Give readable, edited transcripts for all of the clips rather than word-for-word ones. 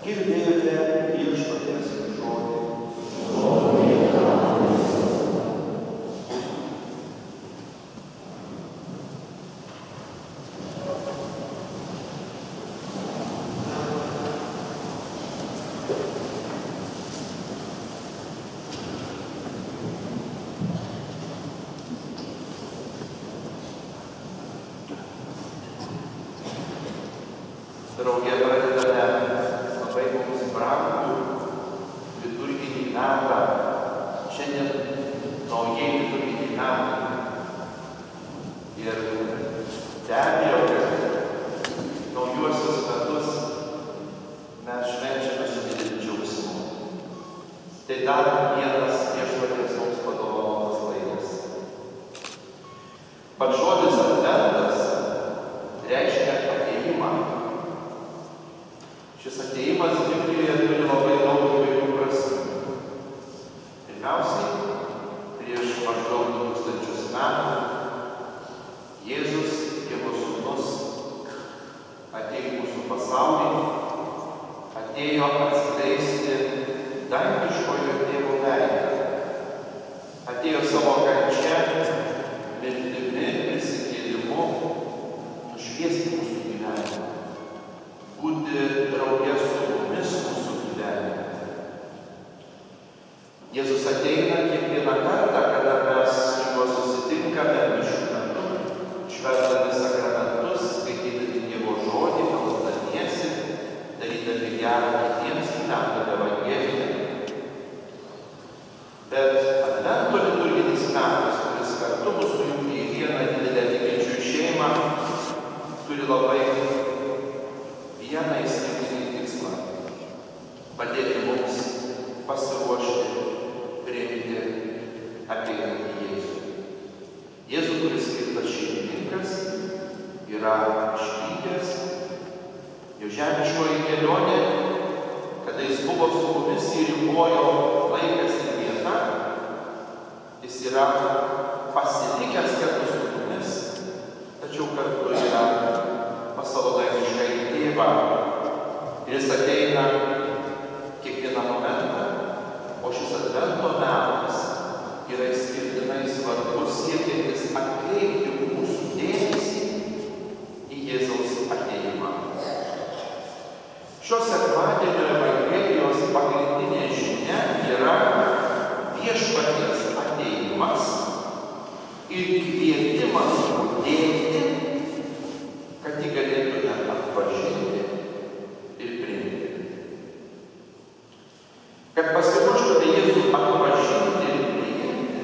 Girdėjote Viešpaties žodį. Drauge pradedame labai mums brangų liturginį metą. Šiandien naujai liturginiai metai. Ir be abejo, kad naujuosius metus mes švenčiame su dideliu džiaugsmu. Tai dar vienas Viešpaties mums padovanotas laikas. Pats žodis adventas reiškia atėjimą. Šis atėjimas Biblijoje turi labai daug įvairių prasmių. Pirmiausiai, prieš maždaug 2000 metų Jėzus, Dievo Sūnus, atėjo į mūsų pasaulį, atėjo atskleisti dangiškojo Dievo veidą. Atėjo savo kančia, mirtimi, prisikėlimu, nušviesti mūsų gyvenimą. Būti drauge su mumis mūsų gyvenime. Jėzus ateina kiekvieną kartą, kada mes su juo susitinkame mišių metu, švęsdami sakramentus, skaitydami Dievo žodį, melsdamiesi, darydami gerą kitiems, gyvendami Evangeliją. Bet advento liturginis metas, kuris kartu mus sujungia į vieną didelę tikinčiųjų šeimą, turi labai vieną įskirtinį tikslą – padėti mums pasiruošti, priimti ateinantį Jėzų. Jėzų, kuris skirtas šeimininkas, yra išvykęs, jo žemiškoji kelionė, kada jis buvo su mumis ir ribojo laikas ir vieta, jis yra pasilikęs kartu su mumis, tačiau kartu yra pas savo dangiškąjį Tėvą. Ir jis ateina kiekvieną momentą, o šis advento metas yra išskirtinai svarbus, siekiantis atkreipti mūsų dėmesį į Jėzaus atėjimą. Šio sekmadienio Evangelijos pagrindinė žinia yra Viešpaties atėjimas ir kvietimas budėti, kad jį galėtume atpažinti ir priimti. Kad pasiruoštume Jėzų atpažinti ir priimti,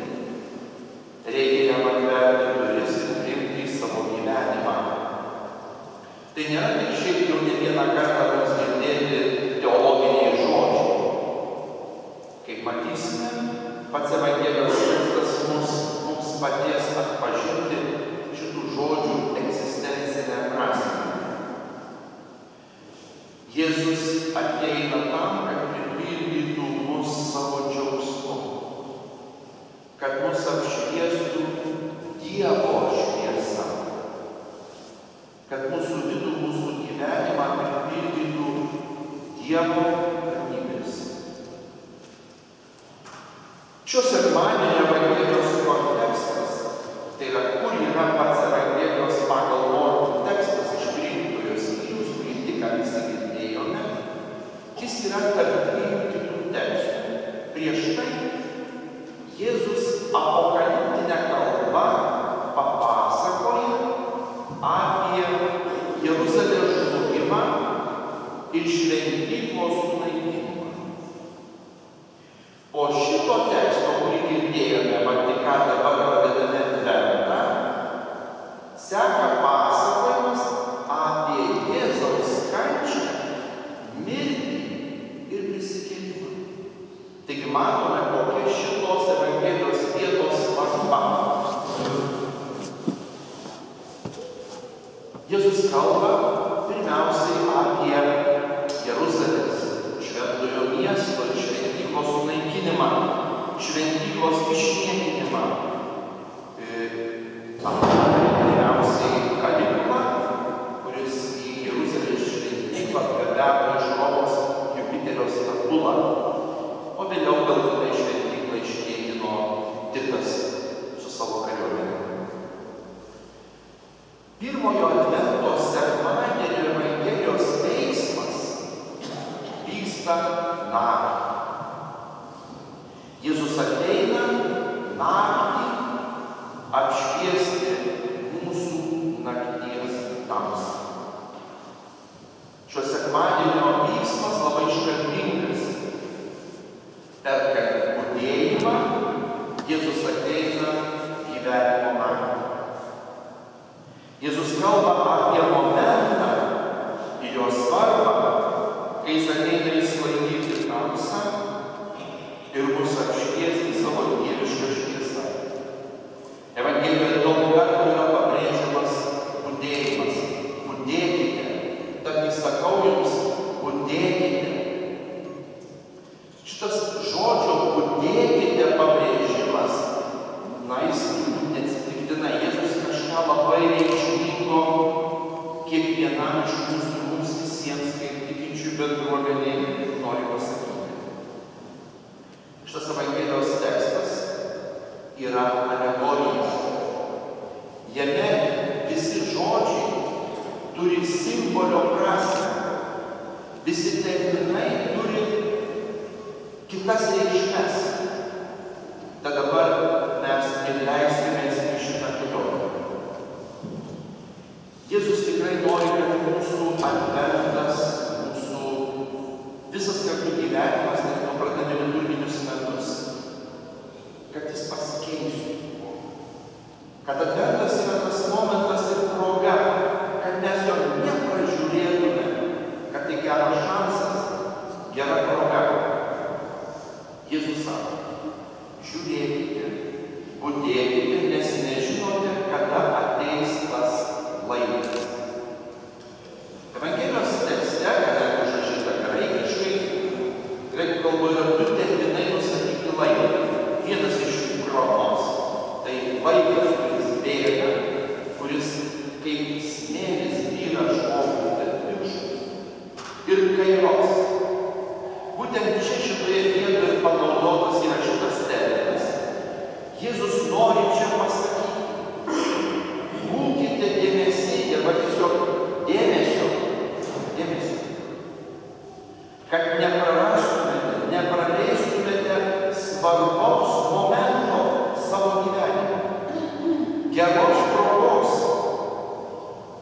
reikia jam atverti duris ir priimti į savo gyvenimą. Tai nėra tik šiaip jau ne vieną kartą mums girdėti teologiniai žodžiai. Kaip matysime, pats Evangelijos tekstas mums padės atpažinti šitų žodžių egzistencinę prasmę. Jėzus ateina tam, kad pripildytų mus savo džiaugsmu, kad mus apšviestų Dievo šviesa, kad mūsų vidų, mūsų gyvenimą pripildytų Dievo ramybės. Šios sekmadienio Evangelijos kontekstas, tai yra, kur yra pats Evangelijos pagal Morkų tekstas iš 13 skyriaus, kurį tik visi girdėjome, jis yra tarp 2 kitų tekstų. Prieš tai Jėzus apokaliptinę kalbą papasakoja apie Jeruzalės žlugimą ir šventyklos sunaikinimą. Po šito teksto, kurį girdėjome, ką dabar pradedame adventą, seka pasakojimas apie Jėzaus kančią, mirtį ir prisikėlimą. Taigi matome, kokia šitos Evangelijos vietos svarba. Jėzus kalba pirmiausiai apie Jeruzalės, šventojo miesto ir šventyklos sunaikinimą, šventyklos išniekinimą. Galiausiai Kalikulą, kuris į Jeruzalės šventyklą atgabeno iš Romos vyksta naktį. Jėzus ateina naktį apšviesti mūsų nakties tamsą. Šio sekmadienio vyksmas labai iškalbingas. Per budėjimą Jėzus ateina gyvenimo naktį. Jėzus kalba apie momentą ir jo svarbą, kai jis ateina išsklaidyti tamsą ir mus apšviesti savo dievišką šviesą. Evangelijoje daug kartų yra pabrėžiamas budėjimas. Budėkite. Tad įsakau jums, budėkite. Šitas žodžio budėkite pabrėžimas, jis neatsitiktinai. Jėzus kažką labai reikšmingo kiekvienam iš mūsų, mums visiems, kaip tikinčių bendruomeniai, nori pasakyti. Šitas Evangelijos tekstas yra alegorija. Jame visi žodžiai turi simbolio prasmę. Visi terminai turi kitas reikšmes. Tad dabar mes ir leisimės į šitą kelionę. Jėzus tikrai nori, kad mūsų adventas, mūsų visas kartu gyvenimas, nes nuo pradedame liturginius metus, kad jis pasikeistų. Kad adventas yra tas momentas ir proga, kad mes jo nepražiūrėtume, kad tai geras šansas, gera proga. Jėzus sako, žiūrėkite, budėkite, nes nežinote, kada ateis tas laikas. Evangelijos tekste, kadangi užrašyta graikiškai, graikų kalboje yra du terminai nusakyti laiką. Vienas iš jų chronos, tai laikas, kuris bėga, kuris kaip smėlis byra žmogui tarp pirštų. Ir kairos. Būtent čia šitoje vietoje panaudotas yra šitas terminas. Jėzus nori čia pasakyti, būkite dėmesingi, arba tiesiog dėmesio, kad nepraleistumėte svarbaus momento savo gyvenime, geros progos.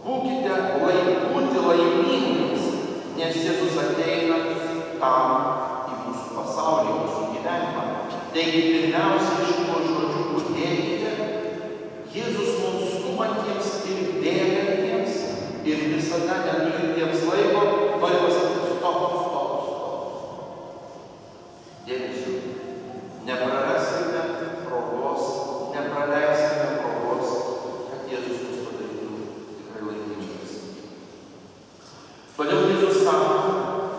Būkite laimingais, nes Jėzus ateina tam į mūsų pasaulį, mūsų gyvenimą. Taigi pirmiausia, šituo žodžiu budėkite, Jėzus mums skubantiems ir bėgantiems ir visada neturintiems laiko, nori pasakyti stop. Dėmesio. Nepraraskime progos, kad Jėzus mus padarytų tikrai laimingais. Todėl Jėzus sako,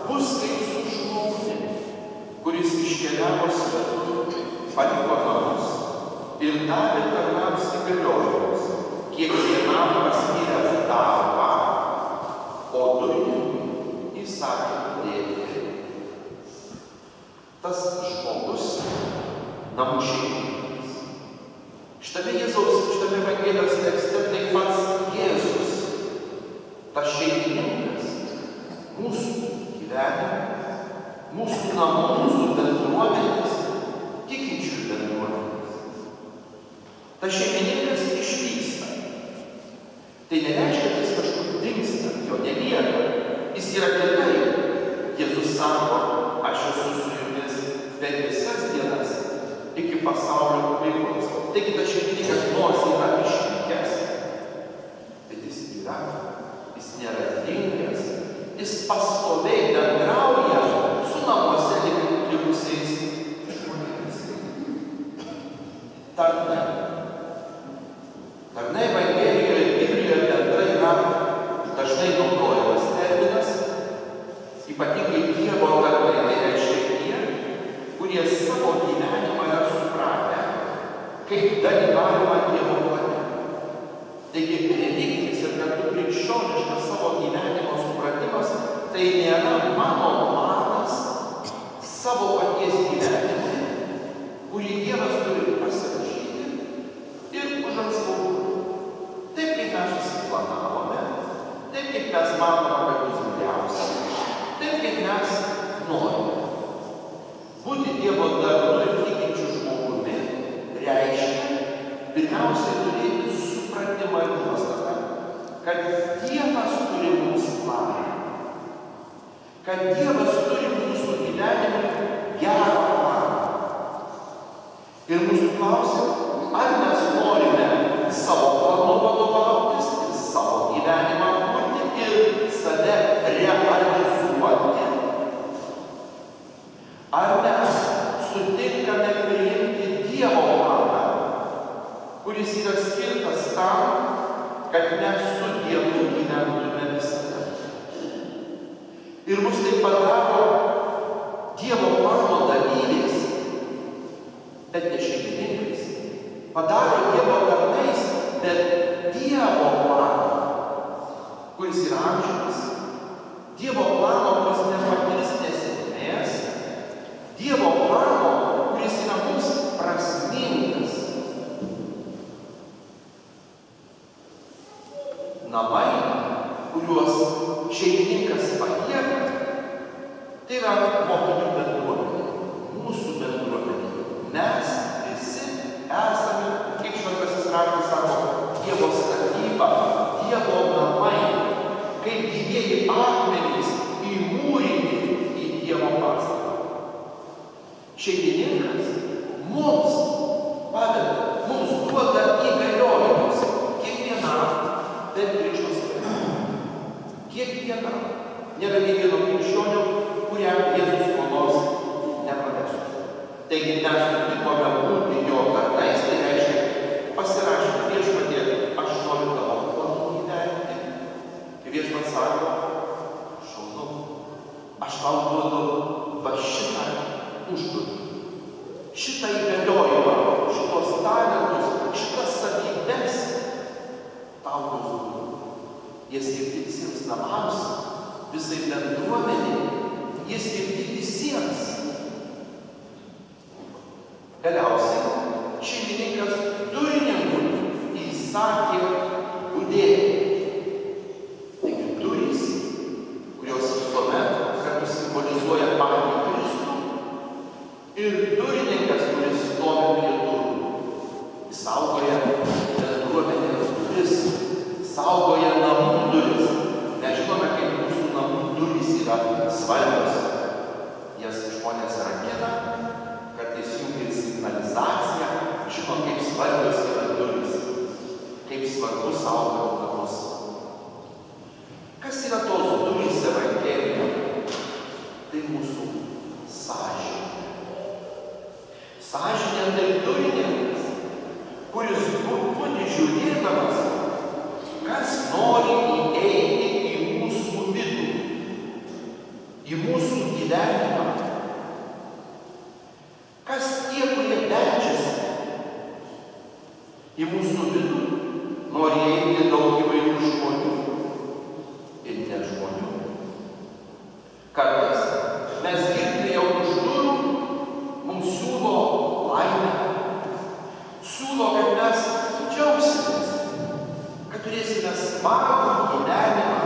bus kaip su žmogumi, kuris iškeliavo svetur, paliko namus ir davė tarnams įgaliojimus, kiekvienam paskyręs darbą, o durininkui įsakė budėti. Tas žmogus namų šeimininkas. Šitame Evangelijos tekste tai pats Jėzus, tas šeimininkas, mūsų gyvenime, mūsų namų, mūsų bendruomenės, tikinčių bendruomenės. Tas šeimininkas išvyksta. Tai nereiškia, kad jis kažkur dingsta, jo nelieka. Jis yra kitaip. Jėzus sako, aš esu su jumis per visas dienas iki pasaulio pabaigos. Taigi tas šeimininkas nors yra išvykęs, bet jis yra, jis nėra dingęs, jis pastoviai bendrauja su namuose likusiais žmonėmis. Tarnai Evangelijoje, Biblijoje bendrai yra dažnai naudojamas terminas, ypatingai Dievo tarnai, tai reiškia tie, kurie savo gyvenimą yra supratę, kaip dalyvavimą Dievo plane. Taigi religinis ir kartu krikščioniškas savo gyvenimo supratimas tai nėra mano planas savo paties gyvenimui, kurį Dievas turi pasirašyti ir užantspaudyti. Taip kaip mes susiplanavome, taip kaip mes manome, kad bus geriausia, taip kaip mes norime. kad Dievas turi mūsų gyvenimui gerą planą. Ir mūsų klausia, ar mes norime savo planu vadovautis ir savo gyvenimą kurti ir save realizuoti. Ar mes sutinkame priimti Dievo planą, kuris yra skirtas tam, kad mes su Dievu gyventume visada. Ir mus tai padaro Dievo plano dalyviais, bet ne šeimininkais. Padaro Dievo tarnais, bet Dievo plano, kuris yra amžinas. Dievo plano, kuris nepatirs nesėkmės. Dievo plano, kuris yra mums prasmingas. Namai, kuriuos šeimininkas palieka, tai yra mokinių bendruomenė, mūsų bendruomenė. Mes visi esame, kaip šventasis raštas sako, Dievo statyba, Dievo namai, kaip gyvieji akmenys įmūryti į Dievo pastatą. Šeimininkas mums padeda, mums duoda įgaliojimus kiekvienam, bet krikščios vaikui. Kiekvienam. Nėra nei vieno krikščionio, kuriam Jėzus ko nors nepavestų. Taigi mes sutikome būti jo tarnais, tai reiškia pasirašyti Viešpatie, aš noriu tavo planu gyventi. Ir Viešpats sako, šaunu, aš tau duodu va šitą užduotį, šitą įgaliojimą, šitos talentus, šitas savybes tau duodu. Jie skirti visiems namams, visai bendruomeniai, jie skirti visiems. Galiausiai šeimininkas durininkui įsakė budėti. Taigi durys, kurios visuomet kartu simbolizuoja patį Kristų, ir durininkas, kuris stovi prie durų, saugoja bendruomenės duris, saugoja namų duris. Mes žinome, kaip mūsų namų durys yra svarbios. Jas žmonės rakina, kartais jungia signalizaciją, žino, kaip svarbios yra durys, kaip svarbu saugoti namus. Kas yra tos durys Evangelijoje? Tai mūsų sąžinė. Sąžinė tai durininkas, kuris budi žiūrėdamas, kas nori įeiti į mūsų vidų, į mūsų gyvenimą. Kas tie, kurie beldžiasi į mūsų vidų, nori įeiti daug įvairių žmonių ir ne žmonių. Kartais mes girdime jau už durų, mums siūlo laimę, siūlo, kad mes džiaugsimės, kad turėsime smagų gyvenimą.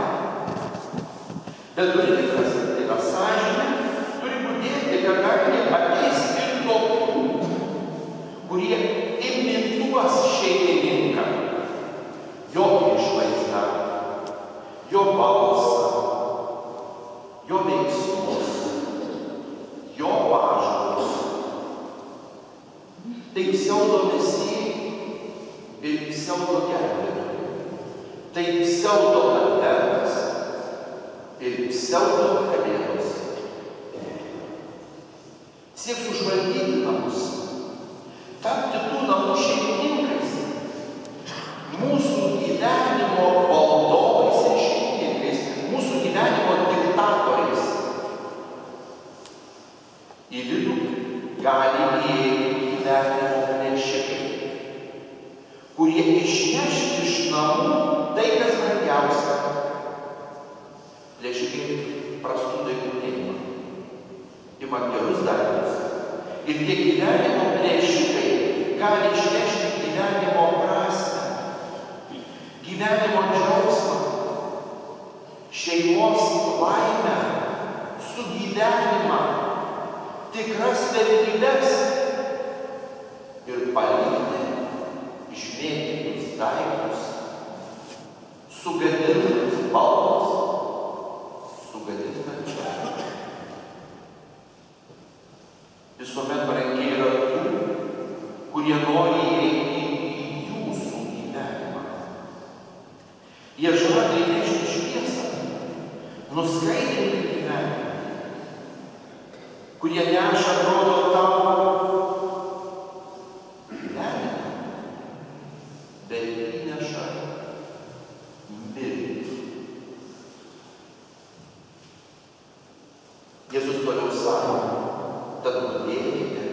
Bet durininkas, tai yra sąžinė, turi budėti, kadangi ateis ir tokių, kurie imituos šeimininką, jo išvaizdą, jo balsą, jo veiksmus, jo pažadus. Tai pseudo mesijai ir pseudo gelbėtojai. Tai pseudo adventas ir pseudo kalėdos. Sieks užvaldyti namus, tapti tų namų šeimininkais, mūsų gyvenimo valdovais ir šeimininkais, mūsų gyvenimo diktatoriais. Į vidų gali įeiti gyvenimo plėšikai, kurie išneš iš namų tai, kas brangiausia. Plėšikai prastų daiktų neima. Ima gerus daiktus. Ir tie gyvenimo plėšikai gali išnešti gyvenimo prasmę, gyvenimo džiaugsmą, šeimos laimę, sugyvenimą, tikras vertybes ir palikti išmėtytus daiktus, sugadintus baldus, sugadintą džiaugsmą. kurie neša, atrodo, tau gyvenimą, bet įneša mirtį. Jėzus toliau sako, tad budėkite,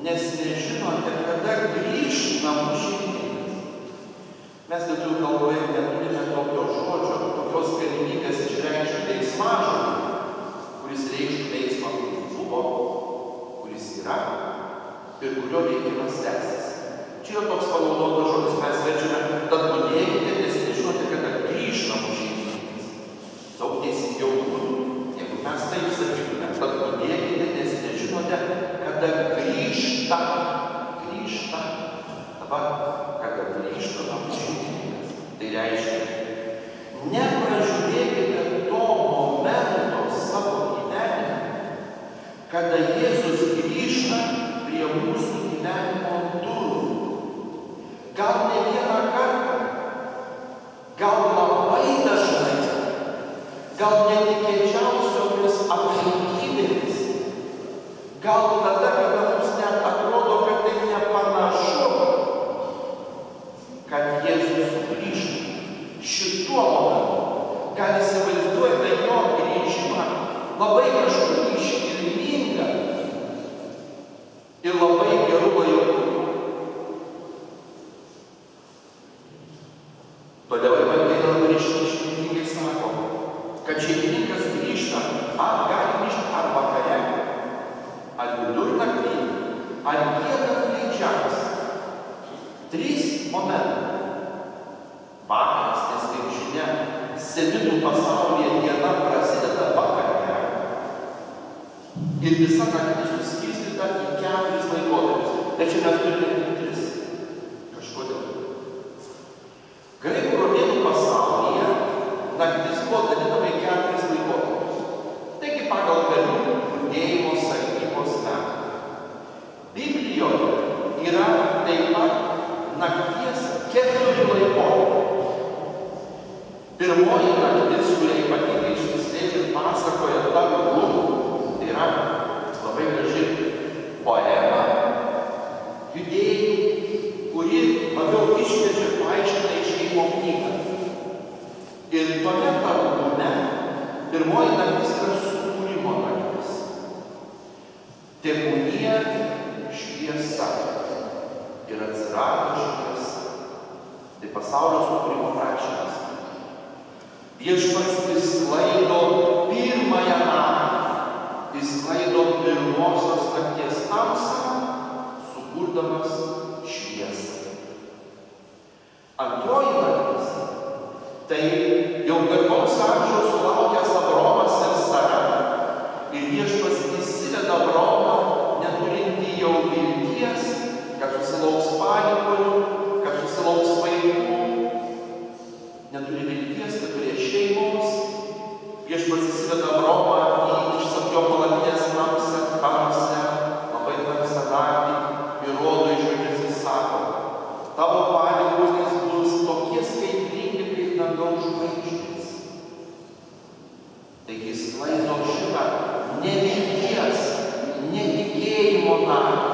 nes nežinote, kada grįš namų šeimininkas. Mes lietuvių kalboje neturime tokio žodžio, tokios galimybės išreikšti veiksmažodį, kuris reikštų veiksmą, kuris buvo, kuris yra ir kurio veikimas tęsiasi. Čia yra toks panaudotas žodis, mes verčiame, tad budėkite, nes nežinote, kada grįš namų šeimininkas. Daug teisingiau būtų, jeigu mes taip sakytume, tad budėkite, nes nežinote, kada grįžta. Dabar, kada grįžta namų šeimininkas. Tai reiškia, nepražiūrėkite to momento savo gyvenime, kada Jėzus grįžta prie mūsų gyvenimo durų. Gal ne vieną kartą, gal labai dažnai, gal netikėčiausiomis aplinkybėmis, gal tada, kada mums net atrodo, kad tai nepanašu, kad Jėzus grįžta. Šituo momentu, gal įsivaizduojate jo grįžimą labai kažkur iškilmingą ir labai gerų laikų. Todėl Evangelija labai iškilmingai sako, kad šeimininkas grįžta, gali grįžti ar vakare, ar vidurnaktį, ar giedant greičiausiai. 3 momentai. Vakaras, nes kaip žinia, semitų pasaulyje diena prasideda vakare ir visa naktis suskirstyta į 4 laikotarpius. Tačiau mes turime tik 3. Kažkodėl. Graikų romėnų pasaulyje naktis buvo dalinama į 4 laikotarpius. Taigi pagal karių budėjimo sargybos metą. Biblijoje yra taip pat nakties 4 laikotarpiai. Pirmoji naktis, kuria ypatingai išsiskleidžia ir pasakoja Tabu, tai yra labai graži poema judėjų, kuri labiau išplečia paaiškina išėjimo knygą. Ir tokia Tabume pirmoji naktis yra sukūrimo naktis. Tebūnie šviesa ir atsirado šviesa. Tai pasaulio sukūrimo prašymas. Viešpats išsklaido pirmąją naktį, išsklaido pirmosios nakties tamsą, sukurdamas šviesą. Antroji naktis, tai jau garbaus amžiaus sulaukęs Abraomas ir Sara, ir viešpats įsiveda Abraomą, neturintį jau vilties, kad susilauks palikuonių, kad susilauks vaikų, neturi vilties, neturės šeimos. Viešpats įsiveda Abraomą iš jo palapinės tamsę, labai tamsią naktį ir rodo į žvaigždes ir sako, tavo palikuonys bus tokie skaitlingi kaip dangaus žvaigždės. Taigi sklaido šitą nevilties, netikėjimo naktį.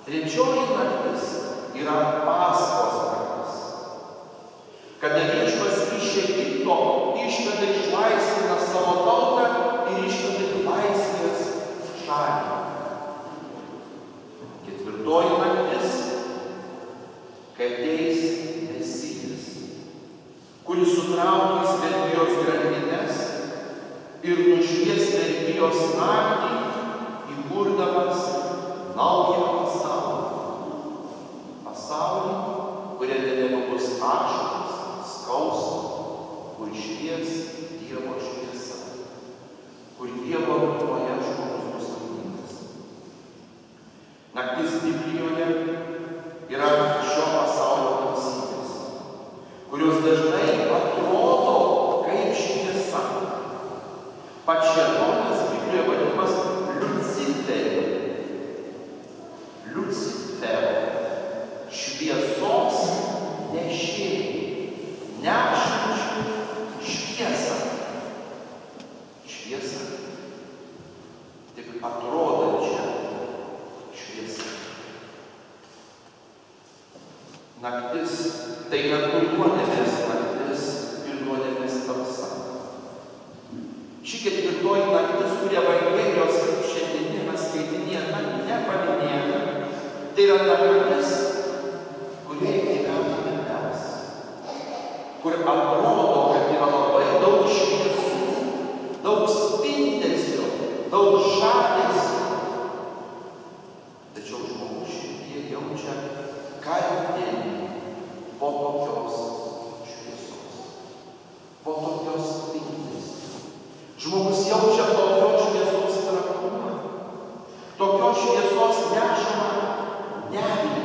Trečioji naktis yra Paskos naktis. Kada viešpats iš Egipto išveda išlaisvina savo tautą ir išveda į laisvės šalį. Ketvirtoji naktis, kai ateis Mesijas, kuris sutraukys vergijos grandines ir nušvies vergijos naktį, įkurdamas naują pasaulį. Pasaulį, kuriame nebebus ašaros, skausmo, kur švies Dievo šviesa, kur Dievo artumoje žmogus bus laimingas. Naktis Biblijoje yra šio pasaulio tamsybės, kurios dažnai atrodo kaip šviesa. Pats šėtonas Biblijoje vadinamas Liuciferiu. Liuciferu, šviesos nešėjai, nešančių šviesą. Šviesą. atrodančią šviesą. Naktis tai yra nuodėmės naktis ir nuodėmės tamsa. Ši ketvirtoji naktis, kuri Evangelijos šiandieninėme skaitinėje nepaminėta, tai yra naktis, kurioje gyvename mes, kur atrodo, kad yra labai daug šviesų, daug spindesio, daug žavesio. Tačiau žmogus širdyje jaučia kaltę po tokios šviesos, po tokios spindesio. Žmogus jaučia tokios šviesos trapumą, tokios šviesos nešamą neviltį.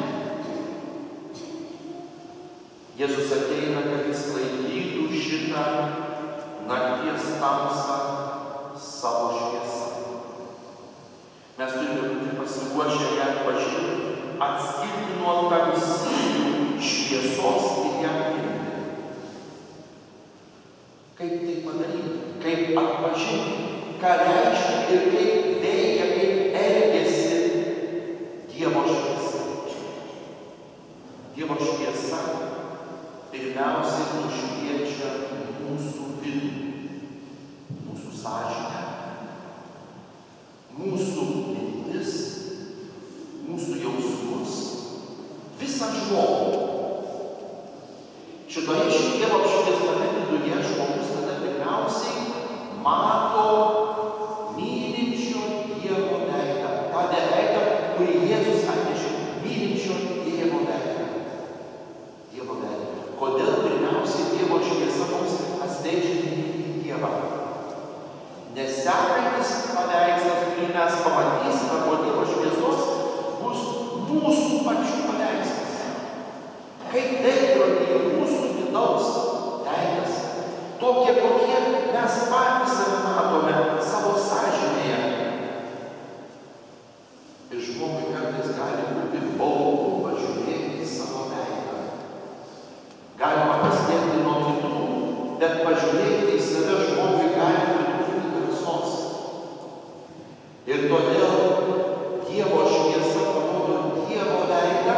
Jėzus ateina, kad jis sklaidytų šitą nakties tamsą savo šviesą. Mes turime būti pasiruošę ją atpažinti, atskirti nuo tamsybių šviesos ir ją priimti. Kaip tai padaryti? Kaip atpažinti, ką reiškia ir kaip veikia, kaip elgiasi Dievo šviesa. Dievo šviesa pirmiausiai nušviečia mūsų vidų, mūsų sąžinę, mūsų mintis, mūsų jausmus, visą žmogų. Šitoje Dievo apšviestame viduje žmogus tada pirmiausiai mato mylinčio Dievo veidą. Ta veidą, kurį Jėzus atnešė, mylinčio Dievo veidą. Dievo veidą. Kodėl pirmiausiai Dievo šviesa mums atskleidžia mylintį Dievą? Nes sekantis paveikslas, kurį mes pamatysime po Dievo šviesos, bus mūsų pačių paveikslas. Kaip veidrodyje mūsų vidaus veidas. Tokie, kokie mes patys save matome savo sąžinėje. Ir žmogui kartais gali būti baugu pažiūrėti į savo veidą. Galima paslėpti nuo kitų, bet pažiūrėti į save žmogui gali pridurti drąsos. Ir todėl Dievo šviesa parodo Dievo veidą,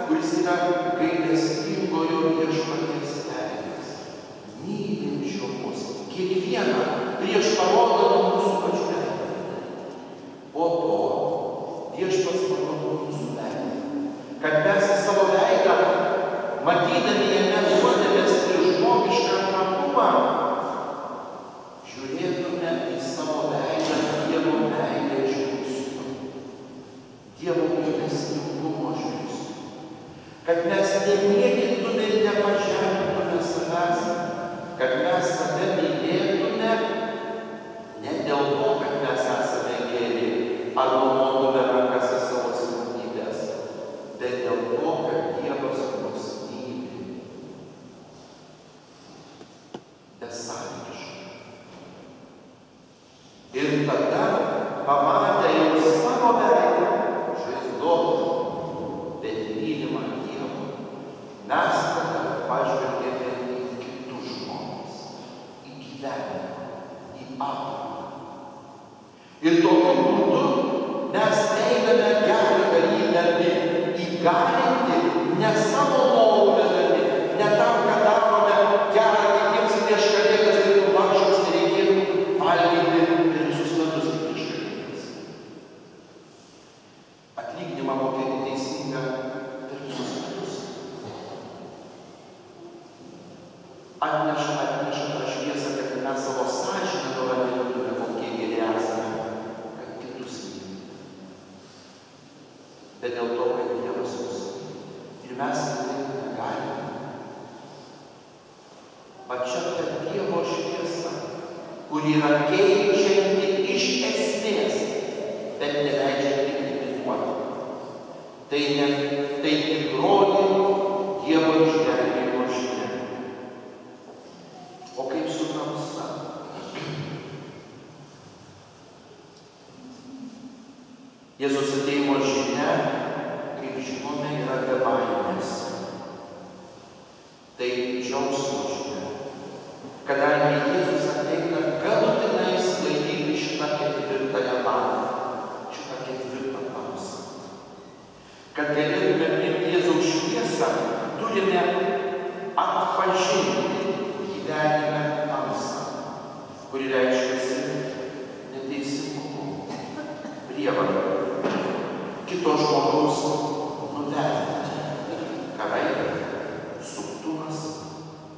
kuris yra gailestingojo viešpaties veidas. Mylinčio mus. Kiekvieną prieš parodant mūsų pačių veidą. Po to viešpats parodo mūsų veidą. Kad mes į savo veidą, matydami jame nuodėmės ir žmogišką trapumą, žiūrėtume į savo veidą Dievo meilės žvilgsniu, Dievo gailestingumo žvilgsniu. Kad mes nemėgintume ir nepažemintume savęs, kad mes save mylėtume ne dėl to, kad mes esame geri ar numotume rankas į savo silpnybes, bet dėl to, kad Dievas mus myli. Besąlygiškai. Ir tada, pamatę jau savo veidą, žaizdotų, bet mylimą Dievą, mes tada pažvelgėme į kitus žmones, į gyvenimą, į aplinką. Ir tokiu būdu mes einame gerą darydami, įgalinti ne savo norų vedami, ne tam, kad darome gerą kitiems prieš kalėdas ir vargšams nereikėtų valgyti ir visus metus tik prieš kalėdas. Atlyginimą mokėti teisingą per visus metus. Atneša tą šviesą, kad mes savo sąžinę nurodėtume, kokie geri esame, kad kitus mylime. Bet dėl to, kad Dievas mus ir mes taip negalime. Va čia ta Dievo šviesa, kuri yra keičianti iš esmės, bet neleidžianti imituoti. Tai tikroji Dievo išgelbėjimo žinia. O kaip su tamsa? Jėzus atėjimo žinia, kaip žinome, yra be baimės. Tai džiaugsmo žinia. Kadangi Jėzus ateina galutinai sklaidyti šitą ketvirtąją naktį. kad galėtume priimti Jėzaus šviesą, turime atpažinti gyvenime tamsą, kuri reiškiasi neteisingumu, prievarta, kito žmogaus nuvertinti, karai, suktumas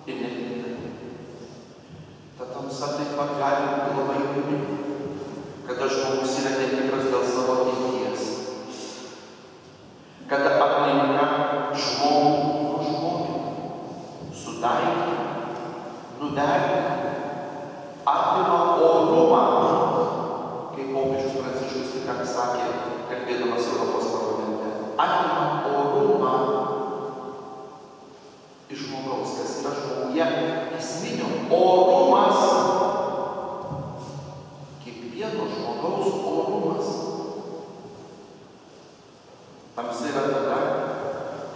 ir netikėtumai. Ta tamsa taip pat gali būti labai liūdna, kada žmogus yra netikras dėl savo ateities, kada aplinka žmogų nužmogina, sudaikina, nuvertina, apima orumą, kaip popiežius Pranciškus tik ką sakė, kalbėdamas Europos parlamente, apima orumą iš žmogaus, kas yra žmoguje esminio. Orumas, kiekvieno žmogaus orumas. Tamsa yra tada,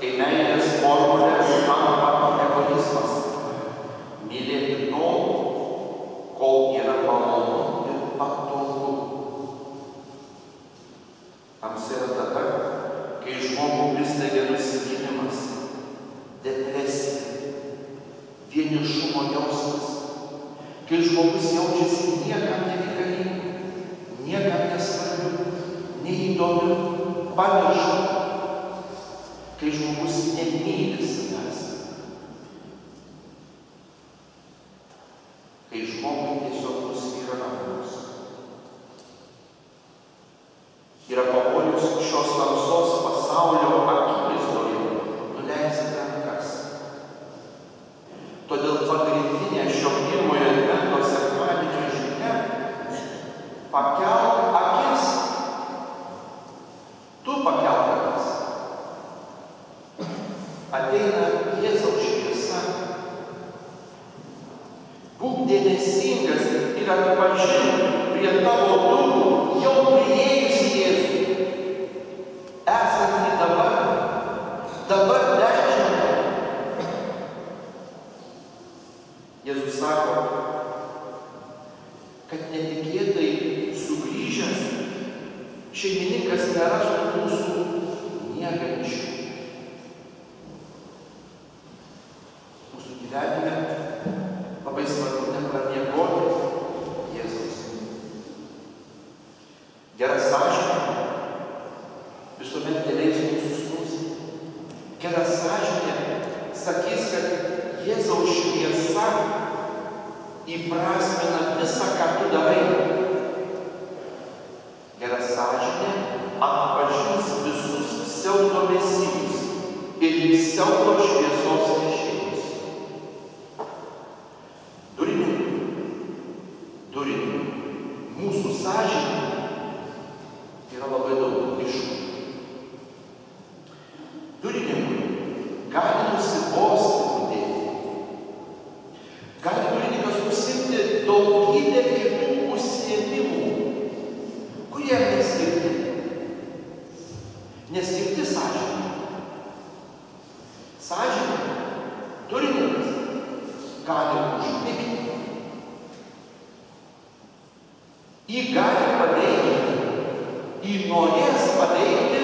kai meilės formulė tampa egoizmas. Mylėti tol, kol yra malonu ir patogu. Tamsa yra tada, kai žmogų prislėgia nusivylimas, depresija, vienišumo jausmas, kai žmogus jaučiasi niekam nereikalingu, niekam nesvarbiu, neįdomiu, pamirštu, kai žmogus nemyli savęs, kai žmogui tiesiog nusvyra rankos. Yra pavojus šios tamsos pasaulio akivaizdoje nuleisti rankas. Todėl pagrindinė šio pirmojo advento sekmadienio žinia – pakelk akis. Tu pakelk akis. Ateina Jėzaus šviesa. Būk dėmesingas ir atpažink prie tavo durų jau priėjusi Jėzų. Esantį dabar leidžiame. Jėzus sako, kad netikėtai sugrįžęs šeimininkas nerastų mūsų miegančių. Mūsų gyvenime labai svarbu nepramiegoti Jėzaus. Gera sąžinė visuomet neleis mūsų skųsti. Gera sąžinė sakys, kad Jėzaus šviesa įprasmina visą, ką tu darai. Gera sąžinė atpažins visus pseudo mesijus ir pseudo šviesos nešėjus. Durininkų, mūsų sąžinė yra labai daug iššūkių. Durininkui gali nusibosti budėti. Gali durininkas užsiimti daugybę kitų užsiėmimų, kurie neskirti. Neskirti sąžinė. Sąžinė, durininkas gali užmigti. Jį gali paveikti, jį norės paveikti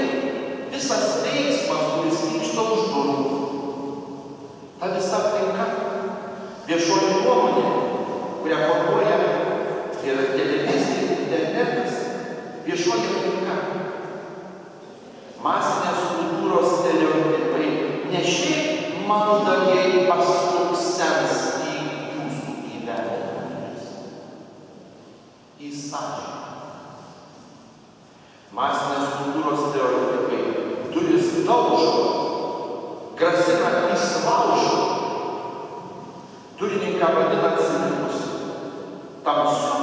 visas veiksmas, kuris vyksta už durų. Ta visa aplinka, viešoji nuomonė, kurią formuoja ir televizija, ir internetas, viešoji aplinka. Masinės kultūros stereotipai ne šiaip mandagiai pastuksens į jūsų gyvenimus, į sąžinę. Masinės kultūros stereotipai duris daužo, grasina įsilaužo, durininką vadina cinikus, tamsu,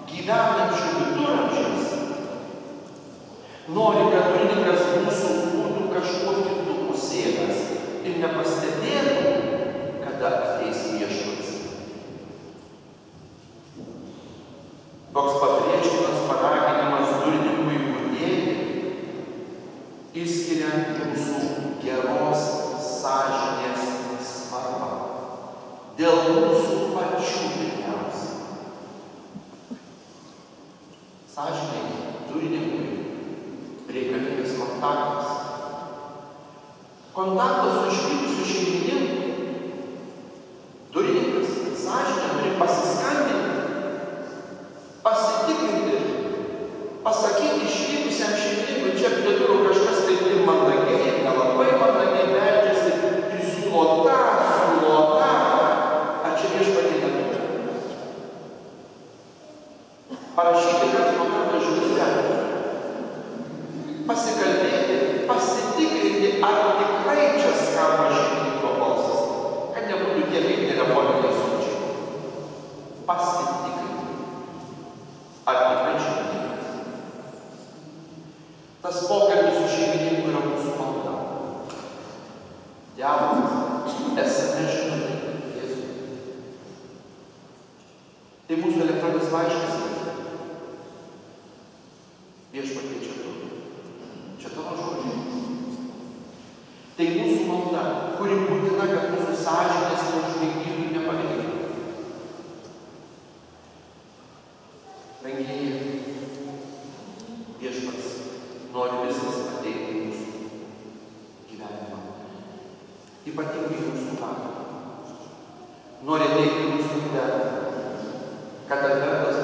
gyvenančių viduramžiais. Nori, kad durininkas mūsų būtų kažkuo kitų pusėtas ir nepastebėtų, kada ateis viešpats. Toks pabrėžtinas paraginimas durininkui budėti išskiria mūsų geros sąžinės svarbą. Dėl mūsų pačių pirmiausia. Sąžiniai durininkui reikalingas kontaktas. kontakto su išvykusiu šeimininku, durininkas sąžinė turi pasiskambinti, pasitikrinti, pasakyti išvykusiam šeimininkui, čia prie durų kažkas taip ir mandagiai, nelabai mandagiai beldžiasi, ir siūlo tą, ar čia viešpatie neturi. Parašyti, kas nuo karto žinutę, pasikalbėti, pasitikrinti, ar tikrai čia skamba šeimininko balsas, kad nebūtų tie kaip telefoniniai sukčiai. Pasitikrinti, ar tikrai šeimininkas. Tas pokalbis su šeimininku yra mūsų malda. Dievas, esame žinutė, Jėzus. Tai mūsų elektroninis laiškas. Viešpatie, čia tavo žodžiai. Tai mūsų malda, kuri būtina, kad mūsų sąžinės neužmigdytų ir nepaveiktų. Brangieji, Viešpats nori viskas ateiti į mūsų gyvenimą. Ypatingai mūsų darbą. Nori ateiti į mūsų gyvenimą, kad adventas